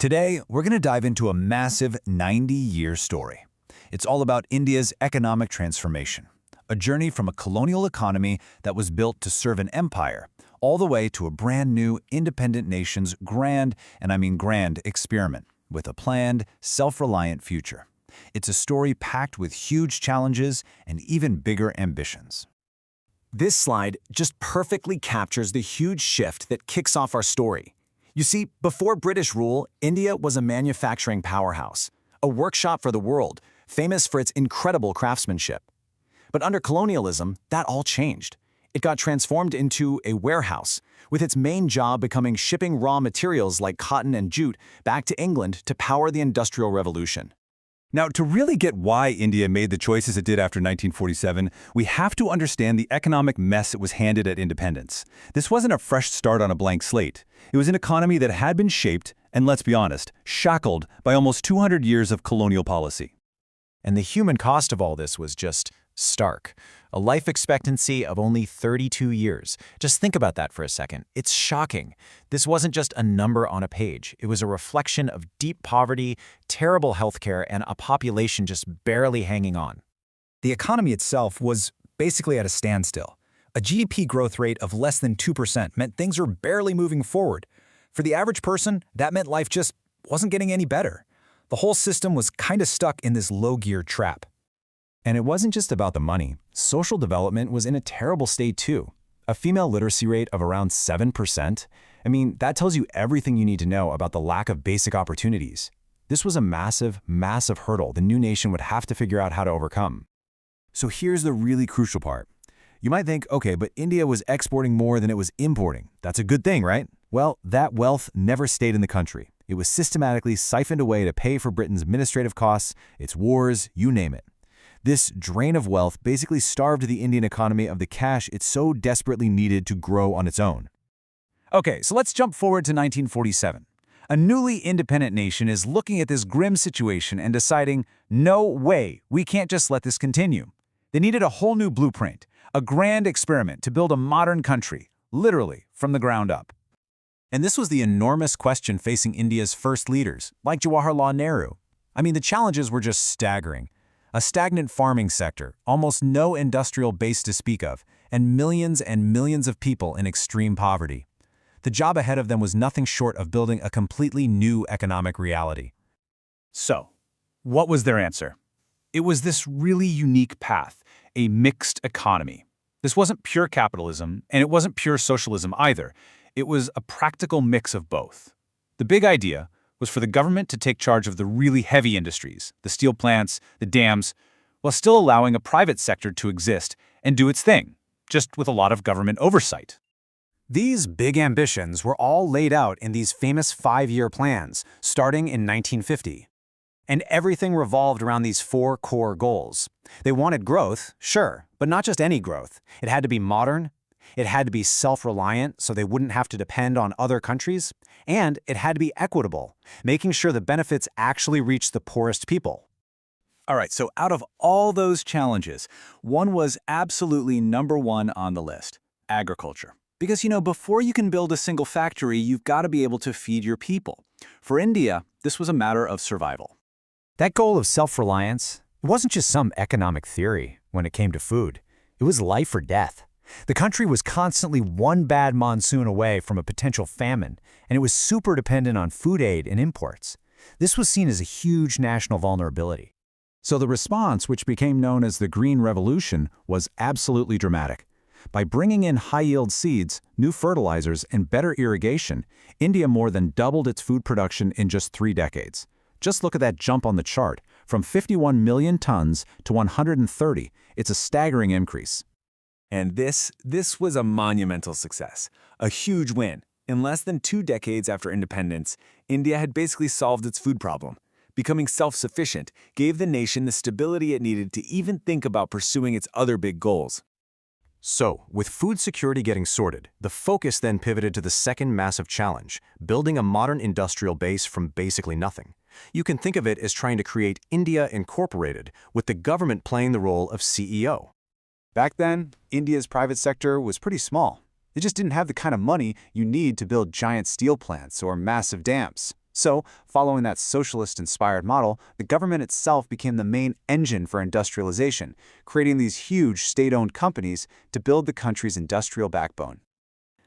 Today, we're going to dive into a massive 90-year story. It's all about India's economic transformation, a journey from a colonial economy that was built to serve an empire, all the way to a brand new independent nation's grand, and I mean grand, experiment with a planned, self-reliant future. It's a story packed with huge challenges and even bigger ambitions. This slide just perfectly captures the huge shift that kicks off our story. You see, before British rule, India was a manufacturing powerhouse, a workshop for the world, famous for its incredible craftsmanship. But under colonialism, that all changed. It got transformed into a warehouse, with its main job becoming shipping raw materials like cotton and jute back to England to power the Industrial Revolution. Now, to really get why India made the choices it did after 1947, we have to understand the economic mess it was handed at independence. This wasn't a fresh start on a blank slate. It was an economy that had been shaped, and let's be honest, shackled by almost 200 years of colonial policy. And the human cost of all this was just stark. A life expectancy of only 32 years. Just think about that for a second. It's shocking. This wasn't just a number on a page. It was a reflection of deep poverty, terrible healthcare, and a population just barely hanging on. The economy itself was basically at a standstill. A GDP growth rate of less than 2% meant things were barely moving forward. For the average person, that meant life just wasn't getting any better. The whole system was kind of stuck in this low-gear trap. And it wasn't just about the money. Social development was in a terrible state too. A female literacy rate of around 7%. I mean, that tells you everything you need to know about the lack of basic opportunities. This was a massive, massive hurdle the new nation would have to figure out how to overcome. So here's the really crucial part. You might think, okay, but India was exporting more than it was importing. That's a good thing, right? Well, that wealth never stayed in the country. It was systematically siphoned away to pay for Britain's administrative costs, its wars, you name it. This drain of wealth basically starved the Indian economy of the cash it so desperately needed to grow on its own. Okay, so let's jump forward to 1947. A newly independent nation is looking at this grim situation and deciding, no way, we can't just let this continue. They needed a whole new blueprint, a grand experiment to build a modern country, literally from the ground up. And this was the enormous question facing India's first leaders, like Jawaharlal Nehru. I mean, the challenges were just staggering. A stagnant farming sector, almost no industrial base to speak of, and millions of people in extreme poverty. The job ahead of them was nothing short of building a completely new economic reality. So, what was their answer? It was this really unique path, a mixed economy. This wasn't pure capitalism, and it wasn't pure socialism either. It was a practical mix of both. The big idea was for the government to take charge of the really heavy industries, the steel plants, the dams, while still allowing a private sector to exist and do its thing, just with a lot of government oversight. These big ambitions were all laid out in these famous 5-year plans, starting in 1950. And everything revolved around these 4 core goals. They wanted growth, sure, but not just any growth. It had to be modern, it had to be self-reliant so they wouldn't have to depend on other countries, and it had to be equitable, making sure the benefits actually reached the poorest people. All right, so out of all those challenges, one was absolutely number one on the list: agriculture. Because, before you can build a single factory, you've got to be able to feed your people. For India, this was a matter of survival. That goal of self-reliance, it wasn't just some economic theory when it came to food. It was life or death. The country was constantly one bad monsoon away from a potential famine, and it was super dependent on food aid and imports. This was seen as a huge national vulnerability. So the response, which became known as the Green Revolution, was absolutely dramatic. By bringing in high-yield seeds, new fertilizers, and better irrigation, India more than doubled its food production in just 3 decades. Just look at that jump on the chart. From 51 million tons to 130, it's a staggering increase. And this was a monumental success, a huge win. In less than 2 decades after independence, India had basically solved its food problem. Becoming self-sufficient gave the nation the stability it needed to even think about pursuing its other big goals. So, with food security getting sorted, the focus then pivoted to the second massive challenge, building a modern industrial base from basically nothing. You can think of it as trying to create India Incorporated, with the government playing the role of CEO. Back then, India's private sector was pretty small. It just didn't have the kind of money you need to build giant steel plants or massive dams. So, following that socialist-inspired model, the government itself became the main engine for industrialization, creating these huge state-owned companies to build the country's industrial backbone.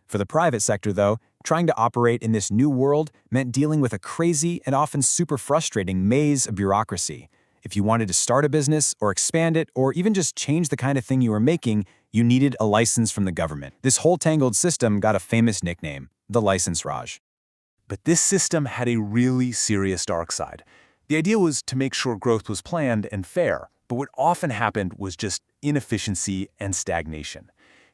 For the private sector, though, trying to operate in this new world meant dealing with a crazy and often super frustrating maze of bureaucracy. If you wanted to start a business or expand it or even just change the kind of thing you were making, you needed a license from the government. This whole tangled system got a famous nickname, the License Raj. But this system had a really serious dark side. The idea was to make sure growth was planned and fair, but what often happened was just inefficiency and stagnation.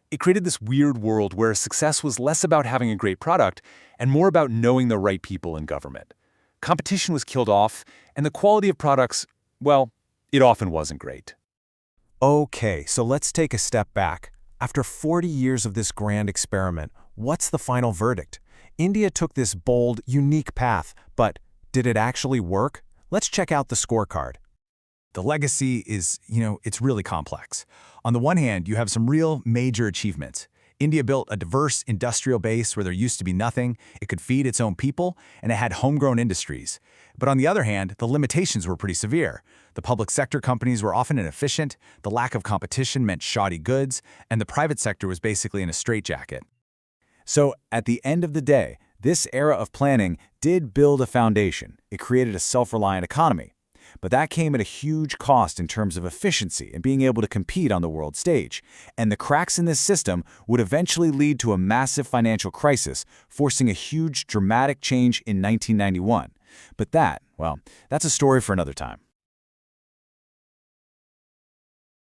It created this weird world where success was less about having a great product and more about knowing the right people in government. Competition was killed off, and the quality of products, well, it often wasn't great. Okay, so let's take a step back. After 40 years of this grand experiment, what's the final verdict? India took this bold, unique path, but did it actually work? Let's check out the scorecard. The legacy is, it's really complex. On the one hand, you have some real major achievements. India built a diverse industrial base where there used to be nothing, it could feed its own people, and it had homegrown industries. But on the other hand, the limitations were pretty severe. The public sector companies were often inefficient, the lack of competition meant shoddy goods, and the private sector was basically in a straitjacket. So, at the end of the day, this era of planning did build a foundation. It created a self-reliant economy. But that came at a huge cost in terms of efficiency and being able to compete on the world stage. And the cracks in this system would eventually lead to a massive financial crisis, forcing a huge, dramatic change in 1991. But that's a story for another time.